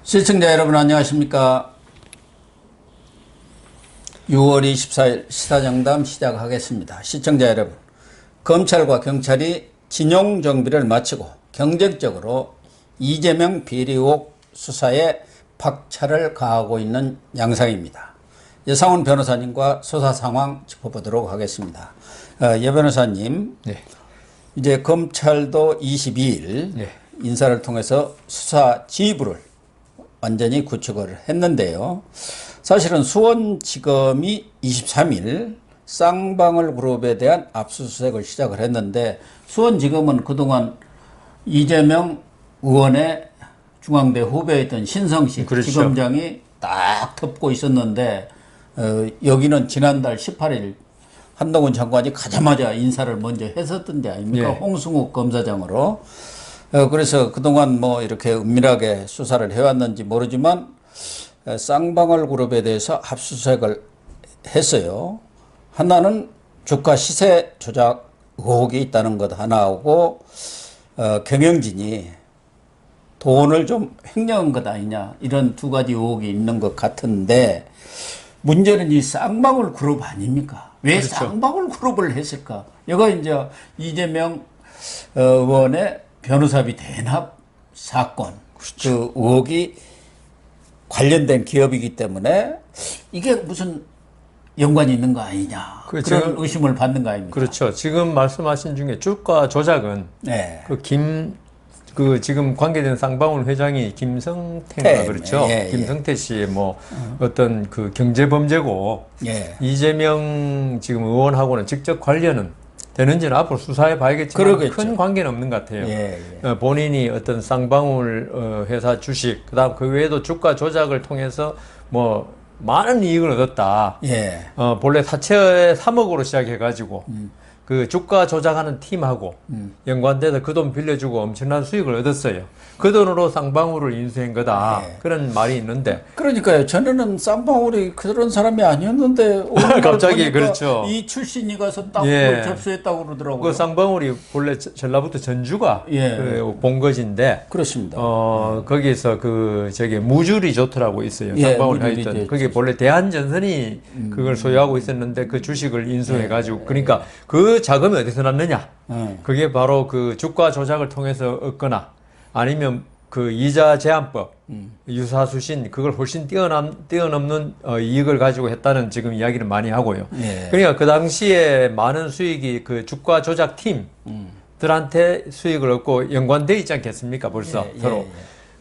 시청자 여러분 안녕하십니까. 6월 24일 시사정담 시작하겠습니다. 시청자 여러분, 검찰과 경찰이 진용정비를 마치고 경쟁적으로 이재명 비리 의혹 수사에 박차를 가하고 있는 양상입니다. 여상훈 변호사님과 수사 상황 짚어보도록 하겠습니다. 예 변호사님, 네. 이제 검찰도 22일 네. 인사를 통해서 수사 지휘부를 완전히 구축을 했는데요. 사실은 수원지검이 23일 쌍방울 그룹에 대한 압수수색을 시작을 했는데, 수원지검은 그동안 이재명 의원의 중앙대 후배였던 신성식 그렇죠. 지검장이 딱 덮고 있었는데, 여기는 지난달 18일 한동훈 장관이 가자마자 인사를 먼저 했었던 데 아닙니까? 예. 홍승욱 검사장으로. 그래서 그동안 뭐 이렇게 은밀하게 수사를 해왔는지 모르지만 쌍방울 그룹에 대해서 압수수색을 했어요. 하나는 주가 시세 조작 의혹이 있다는 것 하나하고, 경영진이 돈을 좀 횡령한 것 아니냐, 이런 두 가지 의혹이 있는 것 같은데, 문제는 이 쌍방울 그룹 아닙니까? 왜 그렇죠. 쌍방울 그룹을 했을까? 이거 이제 이재명 의원의 변호사비 대납 사건, 그 의혹이 관련된 기업이기 때문에 이게 무슨 연관이 있는 거 아니냐, 그런 의심을 받는 거 아닙니까? 그렇죠. 지금 말씀하신 중에 주가 조작은 네. 지금 관계된 쌍방울 회장이 김성태인가 그렇죠. 예, 예. 김성태 씨의 뭐 어떤 그 경제범죄고, 예. 이재명 지금 의원하고는 직접 관련은 되는지는 앞으로 수사해 봐야겠지만 그러겠죠. 큰 관계는 없는 것 같아요. 예, 예. 본인이 어떤 쌍방울 회사 주식, 그다음 그 외에도 주가 조작을 통해서 뭐 많은 이익을 얻었다. 예. 본래 사채 3억으로 시작해가지고 그 주가 조작하는 팀하고 연관돼서 그 돈 빌려주고 엄청난 수익을 얻었어요. 그 돈으로 쌍방울을 인수한 거다. 예. 그런 말이 있는데. 그러니까요. 전에는 쌍방울이 그런 사람이 아니었는데 오늘 갑자기 그렇죠. 이 출신이 가서 땅을 예. 접수했다고 그러더라고요. 그 쌍방울이 본래 전라북도 전주가 예. 그 본거지인데. 그렇습니다. 거기서 무주 리조트라고 있어요. 예, 쌍방울이 무주 있던. 리조트. 그게 본래 대한전선이 그걸 소유하고 있었는데 그 주식을 인수해가지고. 그러니까 그 자금이 어디서 났느냐? 그게 바로 그 주가 조작을 통해서 얻거나 아니면 그 이자 제한법, 유사수신, 그걸 훨씬 뛰어넘는 이익을 가지고 했다는 지금 이야기를 많이 하고요. 예. 그러니까 그 당시에 많은 수익이 그 주가 조작 팀들한테 수익을 얻고 연관돼 있지 않겠습니까? 벌써 예, 서로. 예, 예.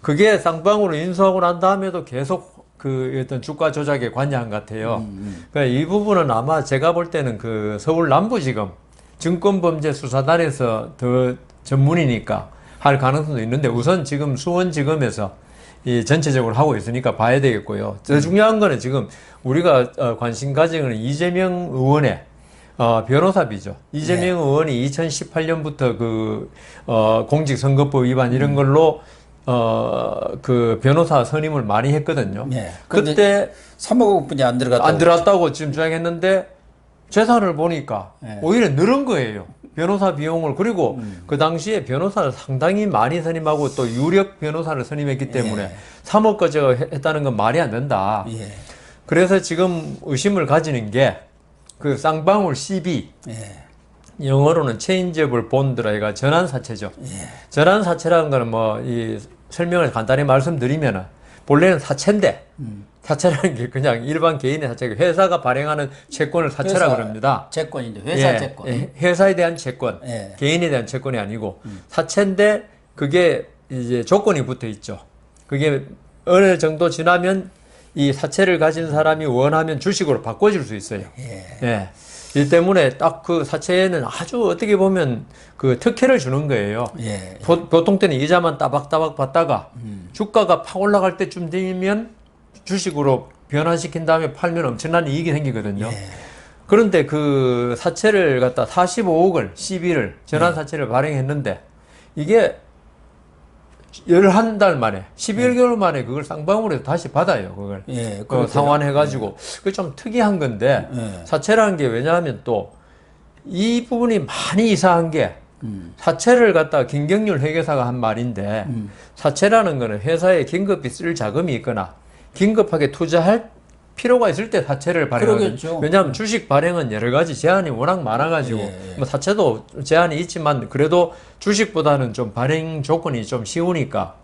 그게 쌍방울을 인수하고 난 다음에도 계속 그 어떤 주가 조작에 관여한 것 같아요. 그러니까 이 부분은 아마 제가 볼 때는 그 서울 남부지검 증권범죄수사단에서 더 전문이니까 할 가능성도 있는데, 우선 지금 수원지검에서 이 전체적으로 하고 있으니까 봐야 되겠고요. 더 중요한 거는 지금 우리가 관심 가지는 거는 이재명 의원의 변호사비죠. 이재명 의원이 2018년부터 공직선거법 위반 이런 걸로 그 변호사 선임을 많이 했거든요. 예. 그때 3억 분이 안 들어갔다고 지금 주장했는데, 재산을 보니까 오히려 늘은 거예요. 변호사 비용을. 그리고 그 당시에 변호사를 상당히 많이 선임하고 또 유력 변호사를 선임했기 때문에 3억까지 했다는 건 말이 안 된다. 예. 그래서 지금 의심을 가지는 게 그 쌍방울 CB, 영어로는 체인지업을 본드라 해가 전환사채죠. 전환사채라는 거는 뭐 이 설명을 간단히 말씀드리면은 본래는 사채인데, 사채라는 게 그냥 일반 개인의 사채고, 회사가 발행하는 채권을 사채라고 그럽니다. 채권인데, 회사 채권. 회사에 대한 채권, 예. 개인에 대한 채권이 아니고 사채인데, 그게 이제 조건이 붙어 있죠. 그게 어느 정도 지나면 이 사채를 가진 사람이 원하면 주식으로 바꿔줄 수 있어요. 예. 이 때문에 딱 그 사채에는 아주 어떻게 보면 그 특혜를 주는 거예요. 예. 보통 때는 이자만 따박따박 받다가 주가가 팍 올라갈 때쯤 되면 주식으로 변환시킨 다음에 팔면 엄청난 이익이 생기거든요. 그런데 그 사채를 갖다 45억을, CB를, 전환사채를 발행했는데, 이게 11달 만에, 11개월 만에 그걸 쌍방울에서 다시 받아요, 그걸. 상환해가지고. 그게 좀 특이한 건데, 사채라는 게 왜냐하면 또, 이 부분이 많이 이상한 게, 사채를 갖다 김경률 회계사가 한 말인데 사채라는 거는 회사에 긴급히 쓸 자금이 있거나 긴급하게 투자할 필요가 있을 때 사채를 발행하거든요. 그러겠죠. 왜냐하면 주식 발행은 여러 가지 제한이 워낙 많아가지고 뭐 사채도 제한이 있지만 그래도 주식보다는 좀 발행 조건이 좀 쉬우니까.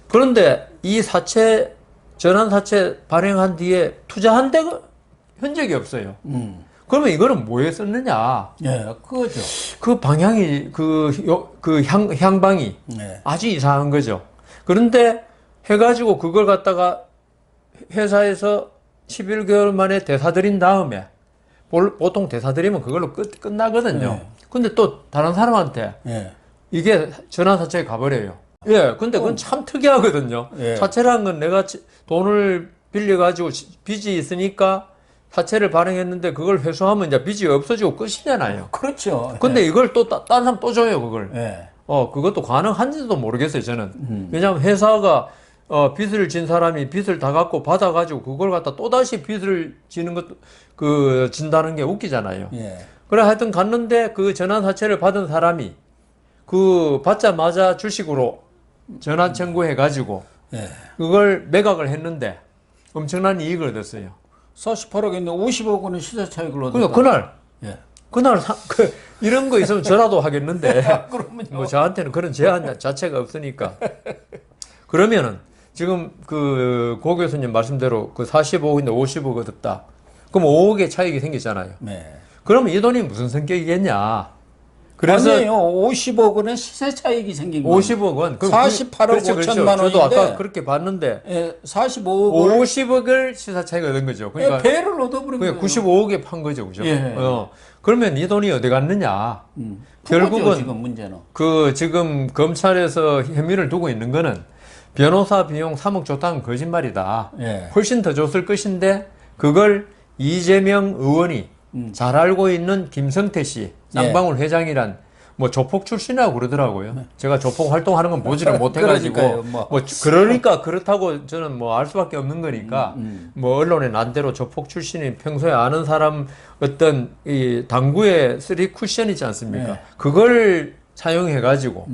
그런데 이 사채 전환 사채 발행한 뒤에 투자한 데가 흔적이 없어요. 그러면 이거는 뭐에 썼느냐? 예, 그거죠. 그 방향이 향방이 네. 아주 이상한 거죠. 그런데 해가지고 그걸 갖다가 회사에서 11개월 만에 대사드린 다음에 보통 대사드리면 그걸로 끝나거든요. 네. 근데 또 다른 사람한테 예. 이게 전환사채에 가버려요. 예, 근데 그건 참 특이하거든요. 예. 사채라는 건 내가 돈을 빌려가지고 빚이 있으니까 사채를 발행했는데 그걸 회수하면 이제 빚이 없어지고 끝이잖아요. 그렇죠. 근데 이걸 또 딴 사람 또 줘요, 그걸. 예. 그것도 가능한지도 모르겠어요, 저는. 왜냐하면 회사가 빚을 진 사람이 빚을 다 갖고 받아가지고 그걸 갖다 또다시 빚을 지는 것도, 진다는 게 웃기잖아요. 예. 그래, 하여튼 갔는데 그 전환사채를 받은 사람이 그 받자마자 주식으로 전환 청구해가지고 예. 그걸 매각을 했는데 엄청난 이익을 얻었어요. 48억인데 50억 원의 시세 차익을 얻었다. 그러니까 그날, 예. 이런 거 있으면 저라도 하겠는데 그러면요. 뭐 저한테는 그런 제한 자체가 없으니까. 그러면은 지금 고 교수님 말씀대로 그 45억인데 50억 얻었다. 그럼 5억의 차익이 생겼잖아요. 네. 그러면 이 돈이 무슨 성격이겠냐? 그래서 아니에요. 50억 원의 시세 차익이 생긴 거예요. 50억 원. 48억 5천만 저도 원인데 아까 그렇게 봤는데 예, 45억을 50억을 시사 차익을 얻은 거죠. 그러니까 배를 얻어버린 거예요. 95억에 판 거죠, 그죠? 예. 그러면 이 돈이 어디 갔느냐? 결국은 결국은 지금 문제는 지금 검찰에서 혐의를 두고 있는 거는 변호사 비용 3억 줬다는 거짓말이다. 예. 훨씬 더 줬을 것인데 그걸 이재명 의원이 잘 알고 있는 김성태 씨, 쌍방울 회장이란 뭐 조폭 출신이라고 그러더라고요. 제가 조폭 활동하는 건 보지를 못해가지고 그러니까요, 그러니까 그렇다고 저는 뭐 알 수밖에 없는 거니까 뭐 언론의 난대로 조폭 출신이 평소에 아는 사람 어떤 이 당구의 쓰리 쿠션 있지 않습니까? 그걸 사용해가지고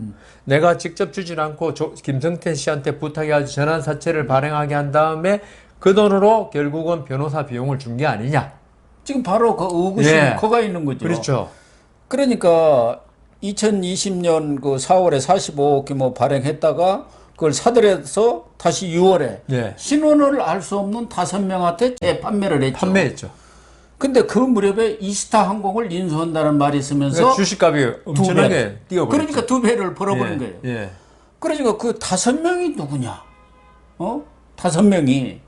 내가 직접 주질 않고 김성태 씨한테 부탁해가지고 전환사채를 발행하게 한 다음에 그 돈으로 결국은 변호사 비용을 준 게 아니냐? 지금 바로 그 의구심이 커가 있는 거죠. 그렇죠. 그러니까 2020년 그 4월에 45억 규모 발행했다가 그걸 사들여서 다시 6월에 신원을 알 수 없는 5명한테 재판매를 했죠. 판매했죠. 근데 그 무렵에 이스타 항공을 인수한다는 말이 있으면서 그러니까 주식값이 엄청나게 뛰어버렸죠. 그러니까 2배를 벌어버린 거예요. 예. 그러니까 그 5명이 누구냐? 5명이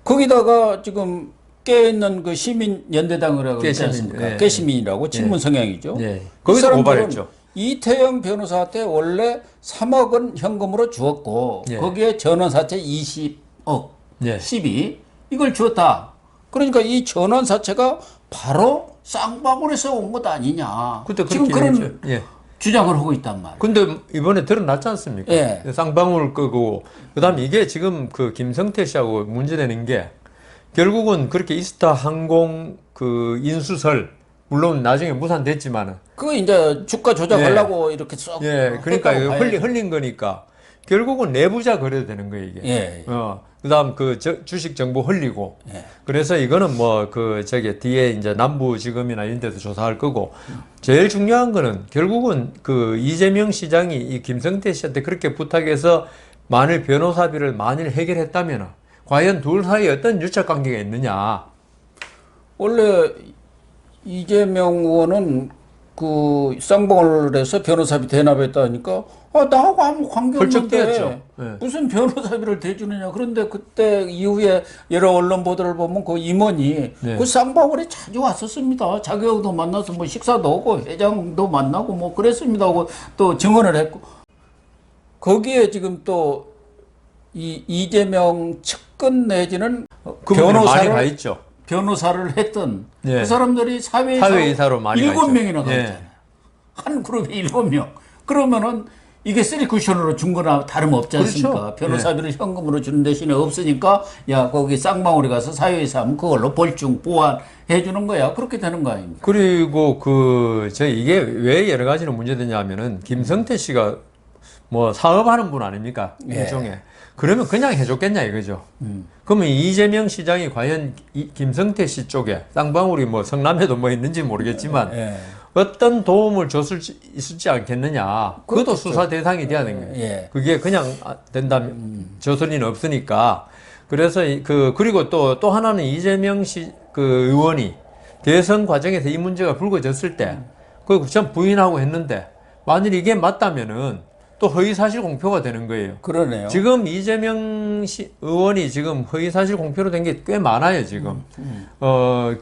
거기다가 지금 깨있는 그 시민연대당이라고 그러지 않습니까? 깨시민이라고 친문 성향이죠. 거기서 고발했죠. 이태영 변호사한테 원래 3억은 현금으로 주었고 거기에 전원사채 20억, 12 이걸 주었다. 그러니까 이 전원사채가 바로 쌍방울에서 온 것 아니냐. 지금 그런 주장을 하고 있단 말이에요. 근데 이번에 드러났지 않습니까? 쌍방울 끄고 그다음에 이게 지금 그 김성태 씨하고 문제되는 게 결국은 그렇게 이스타 항공 그 인수설 물론 나중에 무산됐지만은 그거 이제 주가 조작하려고 이렇게 쏙 그러니까 이거 흘린 거니까 결국은 내부자 거래도 되는 거예요 이게. 그다음 그 주식 정보 흘리고. 그래서 이거는 뭐 뒤에 이제 남부지검이나 이런 데서 조사할 거고 제일 중요한 거는 결국은 그 이재명 시장이 이 김성태 씨한테 그렇게 부탁해서 만일 변호사비를 만일 해결했다면은 과연 둘 사이에 어떤 유착 관계가 있느냐? 원래 이재명 의원은 그 쌍방울에서 변호사비 대납했다니까 나하고 아무 관계 없는데 무슨 변호사비를 대주느냐. 그런데 그때 이후에 여러 언론 보도를 보면 그 임원이 그 쌍방울에 자주 왔었습니다. 자기하고도 만나서 뭐 식사도 하고 회장도 만나고 뭐 그랬습니다 하고 또 증언을 했고 거기에 지금 또 이 이재명 측근 내지는 변호사를 했던 그 사람들이 사회이사로 많이 7명이나 가 있잖아요. 한 그룹에 7명. 그러면은 이게 쓰리 쿠션으로 준 거나 다름없지 않습니까? 그렇죠. 변호사비를 현금으로 주는 대신에 없으니까 야 거기 쌍방울이 가서 사유에서 하면 그걸로 볼중 보완해 주는 거야. 그렇게 되는 거 아닙니까? 그리고 이게 왜 여러 가지로 문제되냐면은 김성태 씨가 뭐 사업하는 분 아닙니까? 예. 일종의. 그러면 그냥 해줬겠냐 이거죠. 그러면 이재명 시장이 과연 김성태 씨 쪽에 쌍방울이 뭐 성남에도 뭐 있는지 모르겠지만 예. 어떤 도움을 있을지 않겠느냐. 그것도 수사 대상이 돼야 되는 거예요. 예. 그게 그냥 된다면 저설리는 없으니까. 그래서 그리고 또 하나는 이재명 의원이 대선 과정에서 이 문제가 불거졌을 때 그걸 전 부인하고 했는데 만일 이게 맞다면은 또 허위사실 공표가 되는 거예요. 그러네요. 지금 이재명 의원이 지금 허위사실 공표로 된 게 꽤 많아요, 지금.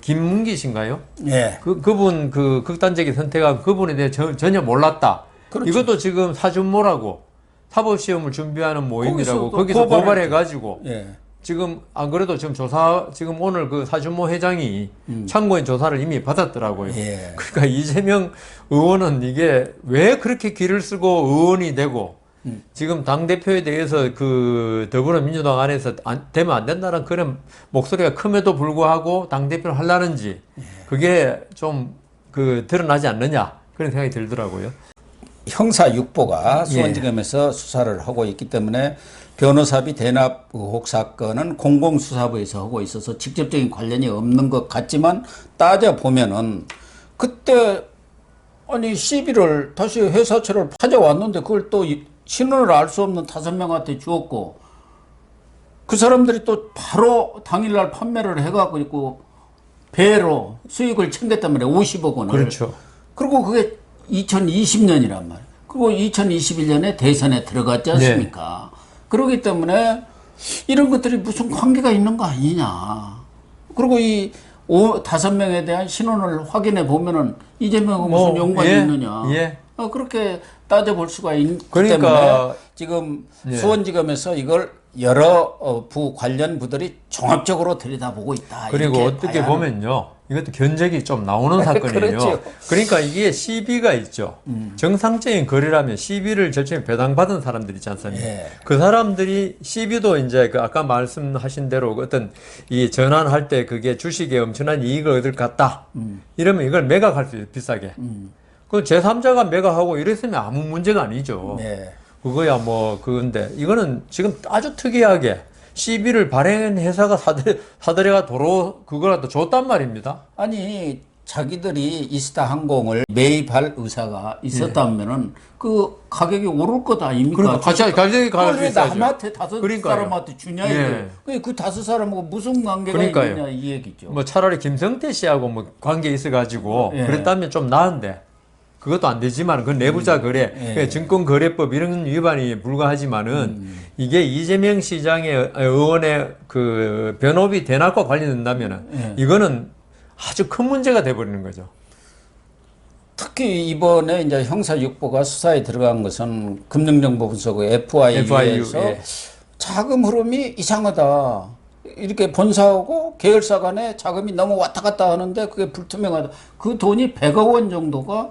김문기 씨인가요? 예. 그분 극단적인 선택한 그분에 대해 전혀 몰랐다. 그렇죠. 이것도 지금 사준모라고 사법시험을 준비하는 모임이라고 거기서 고발해가지고 예. 지금 안 그래도 지금 오늘 그 사준모 회장이 참고인 조사를 이미 받았더라고요. 예. 그러니까 이재명 의원은 이게 왜 그렇게 길을 쓰고 의원이 되고 지금 당대표에 대해서 그 더불어민주당 안에서 되면 안 된다는 그런 목소리가 큼에도 불구하고 당대표를 하려는지 그게 좀 드러나지 않느냐 그런 생각이 들더라고요. 형사 6보가 수원지검에서 수사를 하고 있기 때문에 변호사비 대납 의혹 사건은 공공수사부에서 하고 있어서 직접적인 관련이 없는 것 같지만 따져보면은 그때 아니 시비를 다시 회사채를 찾아왔는데 그걸 또 신원을 알 수 없는 5명한테 주었고 그 사람들이 또 바로 당일날 판매를 해가고 있고 배로 수익을 챙겼단 말이에요. 50억 원을. 그렇죠. 그리고 그게 2020년이란 말이에요. 그리고 2021년에 대선에 들어갔지 않습니까? 네. 그렇기 때문에 이런 것들이 무슨 관계가 있는 거 아니냐. 그리고 이 5명에 대한 신원을 확인해 보면은 이재명은 무슨 연관이 있느냐. 예. 그렇게 따져볼 수가 있기 그러니까, 때문에 지금 수원지검에서 이걸 여러 부 관련 부들이 종합적으로 들여다보고 있다. 그리고 어떻게 보면요. 이것도 견적이 좀 나오는 사건이에요. 그렇죠. 그러니까 이게 시비가 있죠. 정상적인 거래라면 시비를 절차에 배당받은 사람들 있지 않습니까? 예. 그 사람들이 시비도 이제 아까 말씀하신 대로 어떤 이 전환할 때 그게 주식에 엄청난 이익을 얻을 것 같다. 이러면 이걸 매각할 수 있어요. 비싸게. 그 제3자가 매각하고 이랬으면 아무 문제가 아니죠. 네. 그거야 뭐 그건데 이거는 지금 아주 특이하게 시비를 발행한 회사가 사들여가 도로 그거라도 줬단 말입니다. 아니 자기들이 이스타 항공을 매입할 의사가 있었다면은 그 가격이 오를 것 아닙니까? 그러니까 가격이 왜 남한테 5사람한테 주냐 예. 이거. 그 5사람하고 무슨 관계가 그러니까요. 있느냐 이 얘기죠. 뭐 차라리 김성태 씨하고 뭐 관계 있어가지고 예. 그랬다면 좀 나은데 그것도 안 되지만 그 내부자 거래, 예. 증권거래법 이런 위반이 불가하지만은 이게 이재명 시장의 의원의 그 변호비 대납과 관련된다면은 이거는 아주 큰 문제가 돼버리는 거죠. 특히 이번에 이제 형사 6보가 수사에 들어간 것은 금융정보분석 FIU에서 예. 자금 흐름이 이상하다. 이렇게 본사하고 계열사 간에 자금이 너무 왔다 갔다 하는데 그게 불투명하다. 그 돈이 100억 원 정도가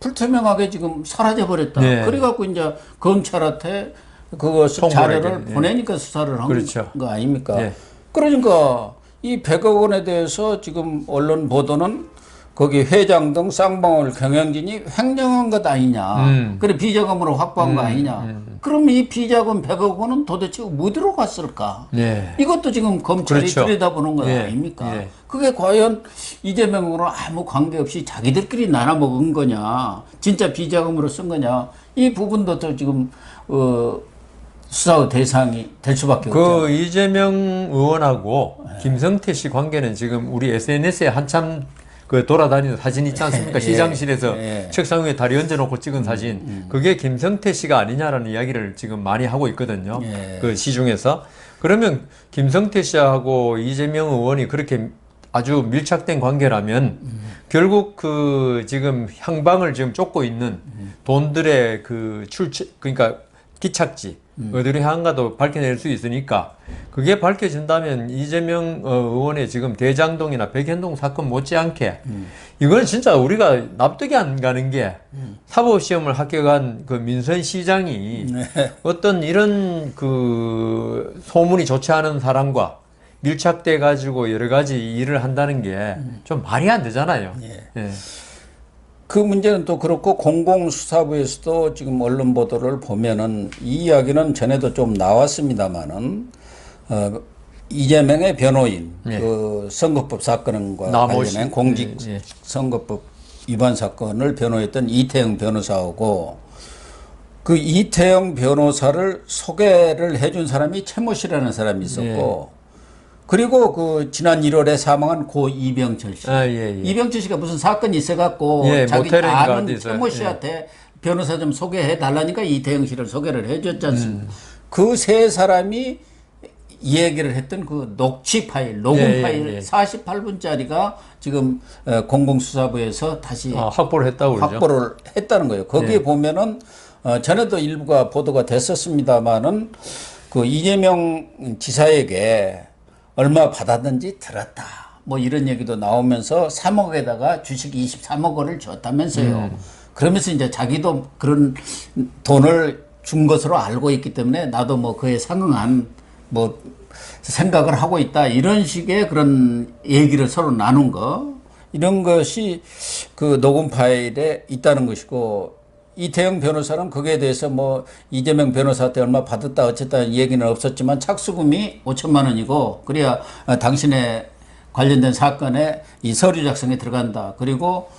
불투명하게 지금 사라져 버렸다. 네. 그래갖고 이제 검찰한테 그거 자료를 보내니까 수사를 한 그렇죠. 거 아닙니까? 네. 그러니까 이 100억 원에 대해서 지금 언론 보도는 거기 회장 등 쌍방울 경영진이 횡령한 것 아니냐. 그래 비자금으로 확보한 거 아니냐. 그럼 이 비자금 100억 원은 도대체 어디로 갔을까? 네. 이것도 지금 검찰이 그렇죠. 들여다보는 거 예. 아닙니까? 예. 그게 과연 이재명으로 아무 관계없이 자기들끼리 나눠 먹은 거냐, 진짜 비자금으로 쓴 거냐, 이 부분도 또 지금 수사 대상이 될 수밖에 없죠. 그 이재명 의원하고 김성태 씨 관계는 지금 우리 SNS에 한참 그 돌아다니는 사진 있지 않습니까? 시장실에서 책상 위에 다리 얹어놓고 찍은 사진. 그게 김성태 씨가 아니냐라는 이야기를 지금 많이 하고 있거든요. 그 시중에서. 그러면 김성태 씨하고 이재명 의원이 그렇게 아주 밀착된 관계라면 결국 그 지금 향방을 지금 쫓고 있는 돈들의 그 그러니까 기착지 어디로 향한가도 밝혀낼 수 있으니까 그게 밝혀진다면 이재명 의원의 지금 대장동이나 백현동 사건 못지않게 이건 진짜 우리가 납득이 안 가는 게 사법시험을 합격한 그 민선 시장이 어떤 이런 그 소문이 좋지 않은 사람과 밀착돼 가지고 여러 가지 일을 한다는 게 좀 말이 안 되잖아요. 예. 그 문제는 또 그렇고 공공수사부에서도 지금 언론 보도를 보면은 이 이야기는 전에도 좀 나왔습니다만은 이재명의 변호인 그 선거법 사건과 관련된 공직선거법 위반 사건을 변호했던 이태영 변호사하고 그 이태영 변호사를 소개를 해준 사람이 최모 씨라는 사람이 있었고 그리고 그 지난 1월에 사망한 고 이병철 씨. 이병철 씨가 무슨 사건이 있어갖고 자기 아는 최모 씨한테 변호사 좀 소개해 달라니까 이태영 씨를 소개를 해줬지 않습니까? 그 세 사람이 이 얘기를 했던 그 녹취 파일, 녹음 파일 48분짜리가 지금 공공수사부에서 다시 확보를 했다고 그러죠. 확보를 했다는 거예요. 거기에 보면은 전에도 일부가 보도가 됐었습니다만은 그 이재명 지사에게 얼마 받았는지 들었다. 뭐 이런 얘기도 나오면서 3억에다가 주식 23억 원을 줬다면서요. 그러면서 이제 자기도 그런 돈을 준 것으로 알고 있기 때문에 나도 뭐 그에 상응한 뭐 생각을 하고 있다. 이런 식의 그런 얘기를 서로 나눈 거. 이런 것이 그 녹음 파일에 있다는 것이고 이태영 변호사는 거기에 대해서 뭐 이재명 변호사한테 얼마 받았다 어쨌다 얘기는 없었지만 착수금이 5천만 원이고 그래야 당신의 관련된 사건에 이 서류 작성에 들어간다. 그리고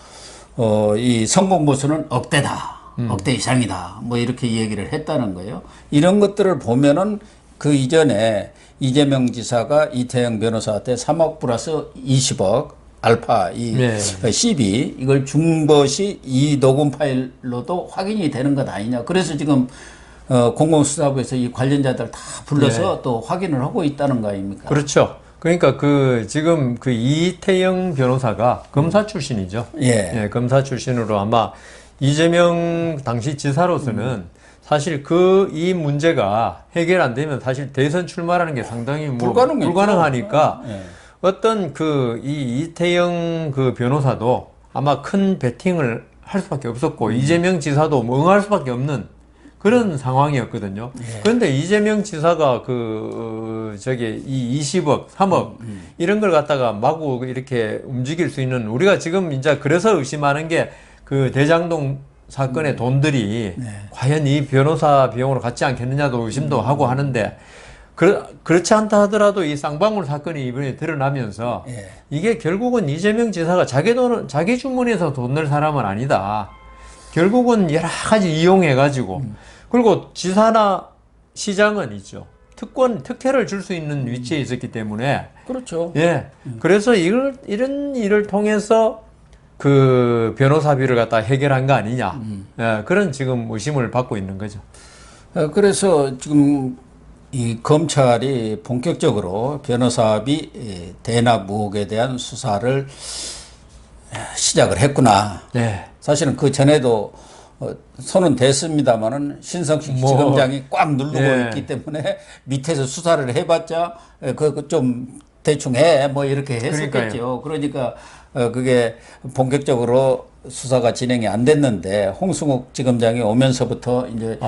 이 성공 보수는 억대다. 억대 이상이다. 뭐 이렇게 얘기를 했다는 거예요. 이런 것들을 보면은 그 이전에 이재명 지사가 이태영 변호사한테 3억 플러스 20억 알파 이 CB 이걸 준 것이 이 녹음 파일로도 확인이 되는 것 아니냐. 그래서 지금 공공수사부에서 이 관련자들 다 불러서 또 확인을 하고 있다는 거 아닙니까? 그렇죠. 그러니까 그 지금 그 이태영 변호사가 검사 출신이죠. 검사 출신으로 아마 이재명 당시 지사로서는 사실 그 이 문제가 해결 안 되면 사실 대선 출마라는 게 상당히 뭐 불가능하니까 어떤 그 이 이태영 그 변호사도 아마 큰 베팅을 할 수밖에 없었고 이재명 지사도 뭐 응할 수밖에 없는 그런 상황이었거든요. 그런데 이재명 지사가 그 저기 이 20억, 3억 이런 걸 갖다가 마구 이렇게 움직일 수 있는 우리가 지금 이제 그래서 의심하는 게 그 대장동 사건의 돈들이 과연 이 변호사 비용으로 같지 않겠느냐도 의심도 하고 하는데 그렇지 않다 하더라도 이 쌍방울 사건이 이번에 드러나면서 이게 결국은 이재명 지사가 자기 주머니에서 돈 낼 사람은 아니다. 결국은 여러 가지 이용해가지고 그리고 지사나 시장은 있죠. 특혜를 줄 수 있는 위치에 있었기 때문에 그렇죠. 그래서 이런 일을 통해서 그 변호사비를 갖다 해결한 거 아니냐. 그런 지금 의심을 받고 있는 거죠. 그래서 지금 이 검찰이 본격적으로 변호사비 대납 의혹에 대한 수사를 시작을 했구나. 사실은 그 전에도 손은 댔습니다만은 신성식 지검장이 꽉 누르고 있기 때문에 밑에서 수사를 해봤자 그 좀 대충 해 뭐 이렇게 했었겠죠. 그러니까 그게 본격적으로 수사가 진행이 안 됐는데 홍승욱 지검장이 오면서부터 이제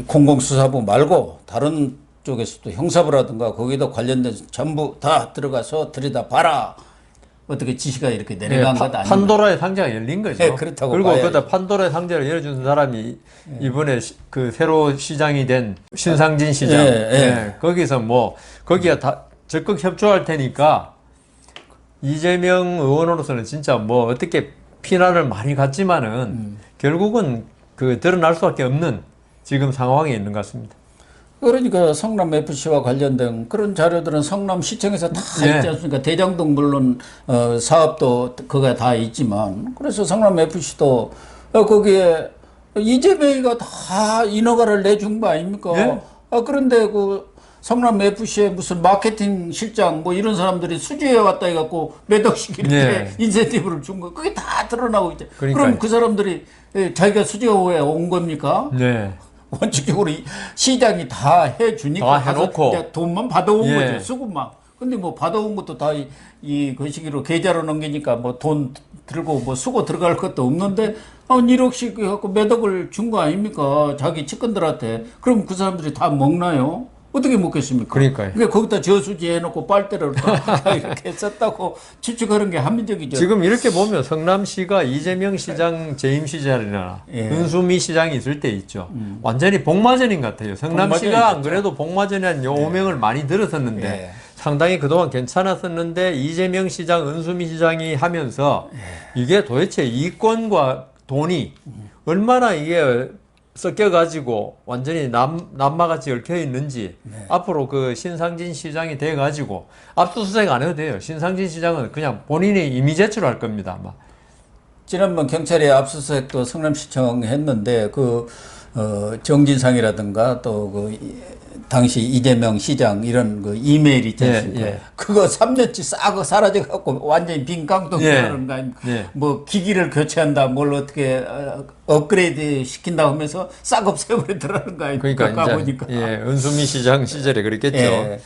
공공수사부 말고 다른 쪽에서도 형사부라든가 거기도 관련된 전부 다 들어가서 들여다봐라. 어떻게 지시가 이렇게 내려간 것 아니에요? 판도라의 상자가 열린 거죠. 그렇다고 그리고 봐야죠. 그다 판도라의 상자를 열어준 사람이 이번에 그 새로 시장이 된 신상진 시장. 거기서 뭐 거기에 다 적극 협조할 테니까 이재명 의원으로서는 진짜 뭐 어떻게 피난을 많이 갔지만은 결국은 그 드러날 수밖에 없는 지금 상황에 있는 것 같습니다. 그러니까 성남 FC와 관련된 그런 자료들은 성남시청에서 다 있지 않습니까? 대장동 물론 사업도 그가 다 있지만 그래서 성남 FC도 거기에 이재명이가 다 인허가를 내준 거 아닙니까? 그런데 그 성남 FC에 무슨 마케팅 실장 뭐 이런 사람들이 수주해 왔다 해갖고 몇 억씩 이렇게 인센티브를 준 거 그게 다 드러나고 있죠. 그럼 그 사람들이 자기가 수주해 온 겁니까? 원칙적으로 시장이 다 해주니까 다 해놓고. 가서 돈만 받아온 예. 거죠. 수급만. 근데 뭐 받아온 것도 다 그 시기로 계좌로 넘기니까 뭐 돈 들고 뭐 수고 들어갈 것도 없는데 1억씩 해갖고 몇 억을 준 거 아닙니까? 자기 측근들한테. 그럼 그 사람들이 다 먹나요? 어떻게 먹겠습니까? 그러니까요. 그러니까 거기다 저수지 해놓고 빨대를 다 이렇게 썼다고 추측하는 게 합리적이죠. 지금 이렇게 보면 성남시가 이재명 시장 재임 시절이나 예. 은수미 시장이 있을 때 있죠. 완전히 복마전인 것 같아요. 성남시가 안 복마전이었죠. 그래도 복마전이라는 요 오명을 많이 들었었는데 예. 상당히 그동안 괜찮았었는데 이재명 시장, 은수미 시장이 하면서 이게 도대체 이권과 돈이 얼마나 이게 섞여가지고 완전히 남마같이 얽혀 있는지 앞으로 그 신상진 시장이 돼가지고 압수수색 안 해도 돼요. 신상진 시장은 그냥 본인이 이미 제출할 겁니다. 아마. 지난번 경찰이 압수수색도 성남시청 했는데 정진상이라든가 또 당시 이재명 시장 이런 이메일 있지 않습니까? 예, 예. 그거 3년치 싹 사라져갖고 완전히 빈 깡통이라는 거 아닙니까? 예. 뭐 기기를 교체한다, 뭘 어떻게 업그레이드 시킨다 하면서 싹 없애버리더라는 거 아닙니까? 그러니까 이제 가보니까. 은수미 시장 시절에 그랬겠죠. 예.